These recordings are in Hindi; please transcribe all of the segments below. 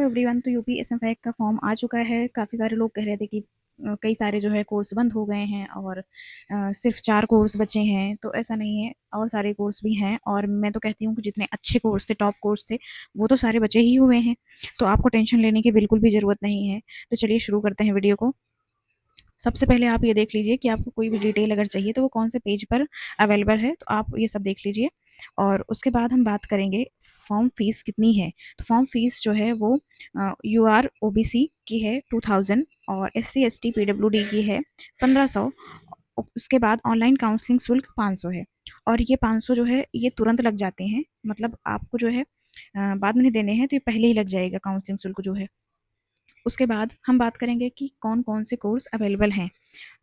एवरीवन। तो यूपी एसएमफैक का फॉर्म आ चुका है। काफ़ी सारे लोग कह रहे थे कि कई सारे जो है कोर्स बंद हो गए हैं और सिर्फ 4 कोर्स बचे हैं। तो ऐसा नहीं है, और सारे कोर्स भी हैं। और मैं तो कहती हूँ कि जितने अच्छे कोर्स थे, टॉप कोर्स थे, वो तो सारे बचे ही हुए हैं। तो आपको टेंशन लेने की बिल्कुल भी ज़रूरत नहीं है। तो चलिए शुरू करते हैं वीडियो को। सबसे पहले आप ये देख लीजिए कि आपको कोई भी डिटेल अगर चाहिए तो वो कौन से पेज पर अवेलेबल है, तो आप ये सब देख लीजिए। और उसके बाद हम बात करेंगे फॉर्म फीस कितनी है। तो फॉर्म फीस जो है वो यूआर ओबीसी की है 2000 और एससी एसटी पीडब्ल्यूडी की है 1500। उसके बाद ऑनलाइन काउंसलिंग शुल्क 500 है। और ये 500 जो है ये तुरंत लग जाते हैं, मतलब आपको जो है बाद में नहीं देने हैं, तो ये पहले ही लग जाएगा काउंसलिंग शुल्क जो है। उसके बाद हम बात करेंगे कि कौन कौन से कोर्स अवेलेबल हैं।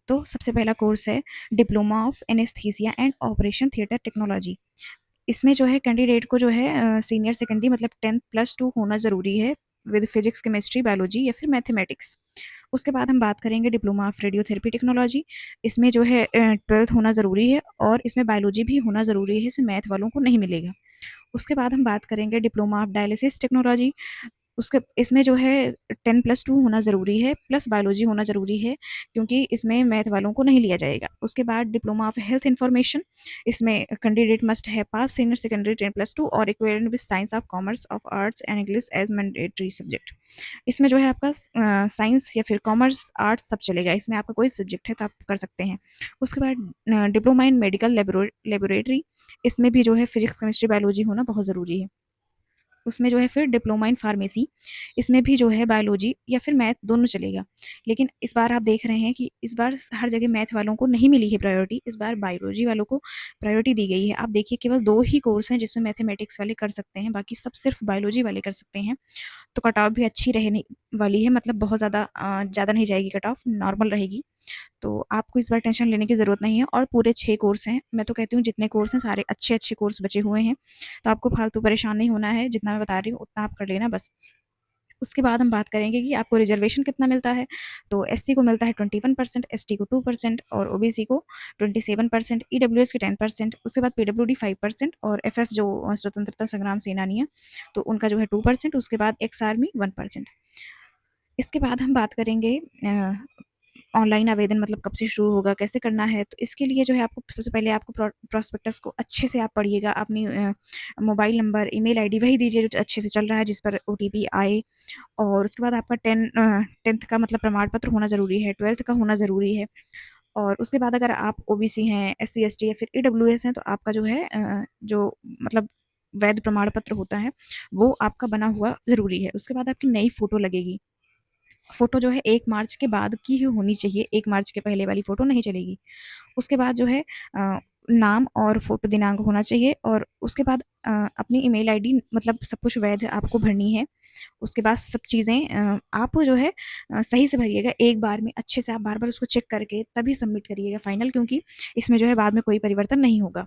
तो सबसे पहला कोर्स है diploma of anaesthesia and operation theatre technology. इसमें जो है कैंडिडेट को जो है सीनियर सेकेंडरी मतलब 10+2 होना ज़रूरी है विद फिजिक्स केमिस्ट्री बायोलॉजी या फिर मैथमेटिक्स। उसके बाद हम बात करेंगे डिप्लोमा ऑफ रेडियोथेरेपी टेक्नोलॉजी। इसमें जो है 12th होना ज़रूरी है और इसमें बायोलॉजी भी होना ज़रूरी है, इसमें मैथ वालों को नहीं मिलेगा। उसके बाद हम बात करेंगे डिप्लोमा ऑफ डायलिसिस टेक्नोलॉजी। उसके इसमें जो है 10+2 होना ज़रूरी है, प्लस बायोलॉजी होना ज़रूरी है, क्योंकि इसमें मैथ वालों को नहीं लिया जाएगा। उसके बाद डिप्लोमा ऑफ हेल्थ इन्फॉर्मेशन। इसमें कैंडिडेट मस्ट है पास सीनियर सेकेंडरी 10+2 और equivalent with science of commerce of arts and English as mandatory subject. इसमें जो है आपका साइंस या फिर कॉमर्स आर्ट्स सब चलेगा, इसमें आपका कोई सब्जेक्ट है तो आप कर सकते हैं। उसके बाद डिप्लोमा इन मेडिकल लेबोरेटरी। इसमें भी जो है फिजिक्स केमिस्ट्री बायोलॉजी होना बहुत ज़रूरी है। उसमें जो है फिर डिप्लोमा इन फार्मेसी। इसमें भी जो है बायोलॉजी या फिर मैथ दोनों चलेगा। लेकिन इस बार आप देख रहे हैं कि इस बार हर जगह मैथ वालों को नहीं मिली है प्रायोरिटी, इस बार बायोलॉजी वालों को प्रायोरिटी दी गई है। आप देखिए केवल 2 ही कोर्स हैं जिसमें मैथमेटिक्स वाले कर सकते हैं, बाकी सब सिर्फ बायोलॉजी वाले कर सकते हैं। तो कट ऑफ भी अच्छी रहने वाली है, मतलब बहुत ज़्यादा नहीं जाएगी कट ऑफ, नॉर्मल रहेगी। तो आपको इस बार टेंशन लेने की ज़रूरत नहीं है। और पूरे 6 कोर्स हैं। मैं तो कहती हूँ जितने कोर्स हैं सारे अच्छे-अच्छे कोर्स बचे हुए हैं। तो आपको फालतू परेशान नहीं होना है, जितना मैं बता रही हूँ उतना आप कर लेना बस। उसके बाद हम बात करेंगे कि आपको रिजर्वेशन कितना मिलता है। तो एससी को मिलता है 21%, एसटी को 2% और ओबीसी को 27%, ईडब्ल्यूएस के 10%, उसके बाद पीडब्ल्यूडी 5% और एफएफ जो स्वतंत्रता संग्राम सेनानी है तो उनका जो है 2%, उसके बाद एक्स आर्मी 1%। इसके बाद हम बात करेंगे ऑनलाइन आवेदन मतलब कब से शुरू होगा, कैसे करना है। तो इसके लिए जो है आपको सबसे पहले आपको प्रॉस्पेक्टस को अच्छे से आप पढ़िएगा। अपनी मोबाइल नंबर, ईमेल आईडी वही दीजिए जो अच्छे से चल रहा है, जिस पर ओटीपी आए। और उसके बाद आपका 10th का मतलब प्रमाण पत्र होना ज़रूरी है, 12th का होना ज़रूरी है। और उसके बाद अगर आप ओबीसी हैं, एससी एसटी या फिर ईडब्ल्यूएस हैं, तो आपका जो है जो मतलब वैध प्रमाण पत्र होता है वो आपका बना हुआ ज़रूरी है। उसके बाद आपकी नई फ़ोटो लगेगी। फ़ोटो जो है 1 मार्च के बाद की ही होनी चाहिए, 1 मार्च के पहले वाली फ़ोटो नहीं चलेगी। उसके बाद जो है नाम और फ़ोटो दिनांक होना चाहिए। और उसके बाद अपनी ईमेल आईडी मतलब सब कुछ वैध आपको भरनी है। उसके बाद सब चीज़ें आप जो है सही से भरिएगा, एक बार में अच्छे से आप बार-बार उसको चेक करके तभी सबमिट करिएगा फाइनल, क्योंकि इसमें जो है बाद में कोई परिवर्तन नहीं होगा।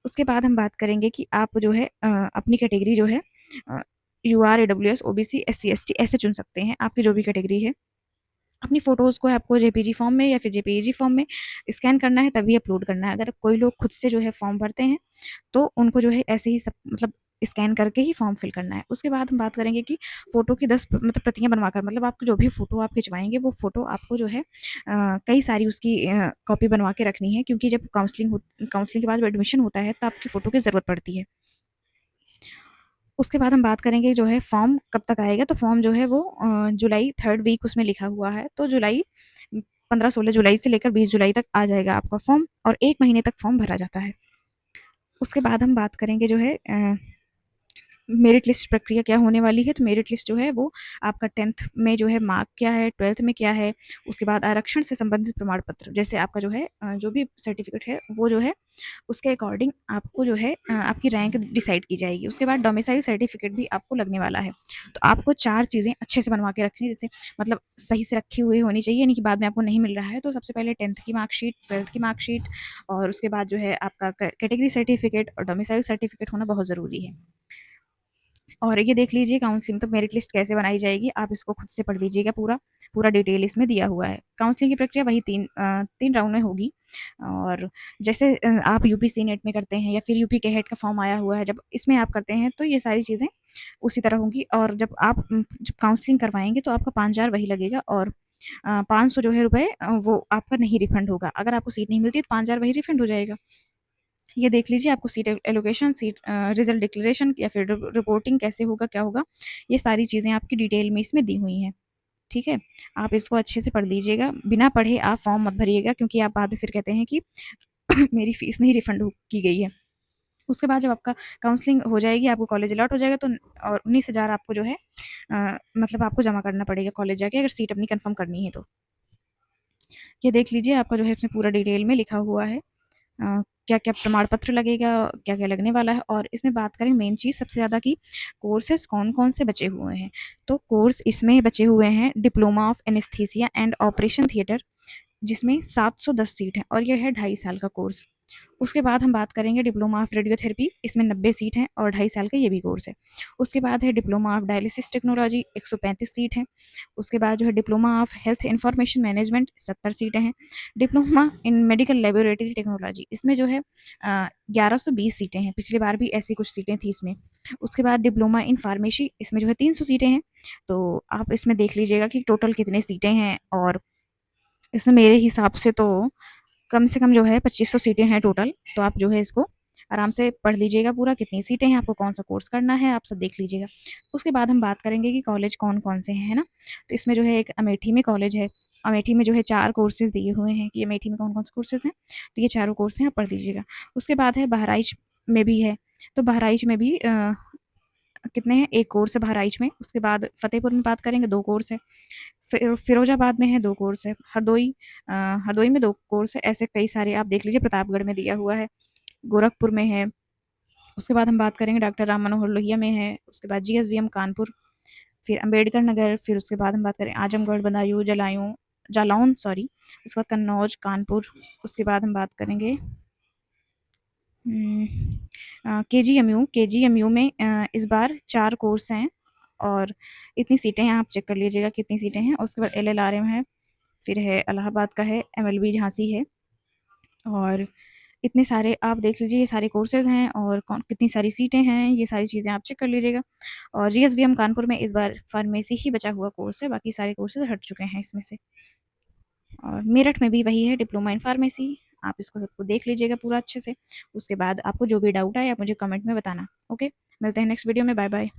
उसके बाद हम बात करेंगे कि आप जो है अपनी कैटेगरी जो है अ, UR, EWS, OBC, SC, ST ऐसे चुन सकते हैं, आपकी जो भी कैटेगरी है। अपनी फ़ोटोज़ को आपको जेपीजी फ़ॉर्म में या फिर जेपीईजी फ़ॉर्म में स्कैन करना है तभी अपलोड करना है। अगर कोई लोग खुद से जो है फ़ॉर्म भरते हैं, तो उनको जो है ऐसे ही सब मतलब स्कैन करके ही फ़ॉर्म फिल करना है। उसके बाद हम बात करेंगे कि फ़ोटो की 10 मतलब प्रतियाँ बनवाकर मतलब आपको जो भी फ़ोटो आप खिंचवाएँगे वो फ़ोटो आपको जो है कई सारी उसकी कॉपी बनवा के रखनी है, क्योंकि जब काउंसलिंग के बाद जब एडमिशन होता है तब आपकी फ़ोटो की ज़रूरत पड़ती है। उसके बाद हम बात करेंगे जो है फॉर्म कब तक आएगा। तो फॉर्म जो है वो जुलाई 3rd वीक उसमें लिखा हुआ है। तो जुलाई 15-16 जुलाई से लेकर 20 जुलाई तक आ जाएगा आपका फॉर्म और 1 महीने तक फॉर्म भरा जाता है। उसके बाद हम बात करेंगे जो है मेरिट लिस्ट प्रक्रिया क्या होने वाली है। तो मेरिट लिस्ट जो है वो आपका 10th में जो है मार्क क्या है, 12th में क्या है, उसके बाद आरक्षण से संबंधित प्रमाण पत्र जैसे आपका जो है जो भी सर्टिफिकेट है वो जो है उसके अकॉर्डिंग आपको जो है आपकी रैंक डिसाइड की जाएगी। उसके बाद डोमिसाइल सर्टिफिकेट भी आपको लगने वाला है। तो आपको 4 चीज़ें अच्छे से बनवा के रखनी है, जैसे मतलब सही से रखी हुई होनी चाहिए, यानी कि बाद में आपको नहीं मिल रहा है। तो सबसे पहले 10th की मार्कशीट, 12th की मार्कशीट और उसके बाद जो है आपका कैटेगरी सर्टिफिकेट और डोमिसाइल सर्टिफिकेट होना बहुत ज़रूरी है। और ये देख लीजिए काउंसलिंग तो मेरिट लिस्ट कैसे बनाई जाएगी, आप इसको खुद से पढ़ लीजिएगा, पूरा डिटेल इसमें दिया हुआ है। काउंसलिंग की प्रक्रिया वही 3 राउंड में होगी। और जैसे आप यूपी सीनेट में करते हैं या फिर यूपी के हेड का फॉर्म आया हुआ है, जब इसमें आप करते हैं तो ये सारी चीज़ें उसी तरह होंगी। और जब आप जब काउंसलिंग करवाएँगे तो आपका 5,000 वही लगेगा, और 500 जो है रुपए वो आपका नहीं रिफंड होगा। अगर आपको सीट नहीं मिलती है तो 5,000 वही रिफंड हो जाएगा। ये देख लीजिए, आपको seat allocation, seat result declaration या फिर रिपोर्टिंग कैसे होगा, क्या होगा, ये सारी चीज़ें आपकी डिटेल में इसमें दी हुई हैं। ठीक है? आप इसको अच्छे से पढ़ लीजिएगा, बिना पढ़े आप फॉर्म मत भरिएगा, क्योंकि आप बाद में फिर कहते हैं कि मेरी फ़ीस नहीं रिफंड की गई है। उसके बाद जब आपका काउंसलिंग हो जाएगी, आपको कॉलेज अलॉट हो जाएगा, तो और 19,000 आपको जो है मतलब आपको जमा करना पड़ेगा कॉलेज जाके, अगर सीट अपनी कन्फर्म करनी है तो। ये देख लीजिए, आपका जो है इसमें पूरा डिटेल में लिखा हुआ है। क्या-क्या प्रमाण पत्र लगेगा, क्या-क्या लगने वाला है, और इसमें बात करें मेन चीज़ सबसे ज़्यादा की कोर्सेज़ कौन-कौन से बचे हुए हैं। तो कोर्स इसमें बचे हुए हैं diploma of anaesthesia and operation theatre, जिसमें 710 सीट हैं, और ये है 2.5 साल का कोर्स। उसके बाद हम बात करेंगे डिप्लोमा ऑफ रेडियोथेरेपी, इसमें 90 सीट हैं और 2.5 साल का ये भी कोर्स है। उसके बाद है diploma of dialysis technology, 135 seat हैं। उसके बाद जो है diploma of health information management, 70 सीटें हैं। Diploma in medical laboratory technology, इसमें जो है 1120 सीटें हैं, पिछली बार भी ऐसी कुछ सीटें थी इसमें। उसके बाद डिप्लोमा इन फार्मेसी, इसमें जो है 300 सीटें हैं। तो आप इसमें देख लीजिएगा कि टोटल कितने सीटें हैं, और इसमें मेरे हिसाब से कम जो है 2500 सीटें हैं टोटल। तो आप जो है इसको आराम से पढ़ लीजिएगा पूरा, कितनी सीटें हैं, आपको कौन-सा कोर्स करना है, आप सब देख लीजिएगा। उसके बाद हम बात करेंगे कि कॉलेज कौन-कौन से हैं, है ना? तो इसमें जो है एक अमेठी में कॉलेज है। अमेठी में जो है 4 कोर्सेज़ दिए हुए हैं कि अमेठी में कौन-कौन से कोर्सेज़ हैं। तो ये चारों कोर्स हैं, आप पढ़ लीजिएगा। उसके बाद है बहराइच में भी है। तो बहराइच में भी कितने हैं, 1 कोर्स है बहराइच में। उसके बाद फ़तेहपुर में बात करेंगे, 2 कोर्स है। फ़िरोज़ाबाद में है 2 कोर्स है। हरदोई में 2 कोर्स है। ऐसे कई सारे आप देख लीजिए, प्रतापगढ़ में दिया हुआ है, गोरखपुर में है। उसके बाद हम बात करेंगे डॉक्टर राम मनोहर लोहिया में है। उसके बाद जीएसवीएम कानपुर, फिर अम्बेडकर नगर, फिर उसके बाद हम बात करें आजमगढ़, बदायूँ, जालौन सॉरी, उसके बाद कन्नौज, कानपुर। उसके बाद हम बात करेंगे केजीएमयू में इस बार 4 कोर्स हैं, और इतनी सीटें हैं, आप चेक कर लीजिएगा कितनी सीटें हैं। उसके बाद एलएलआरएम है, फिर है इलाहाबाद का है, एमएलबी झांसी है, और इतने सारे आप देख लीजिए, ये सारे कोर्सेज़ हैं, और कौन कितनी सारी सीटें हैं, ये सारी चीज़ें आप चेक कर लीजिएगा। और जीएसवीएम कानपुर में इस बार फार्मेसी ही बचा हुआ कोर्स है, बाकी सारे कोर्सेज़ हट चुके हैं इसमें से। और मेरठ में भी वही है, डिप्लोमा इन फार्मेसी। आप इसको सबको देख लीजिएगा पूरा अच्छे से। उसके बाद आपको जो भी डाउट आए आप मुझे कमेंट में बताना। ओके, मिलते हैं नेक्स्ट वीडियो में। Bye bye.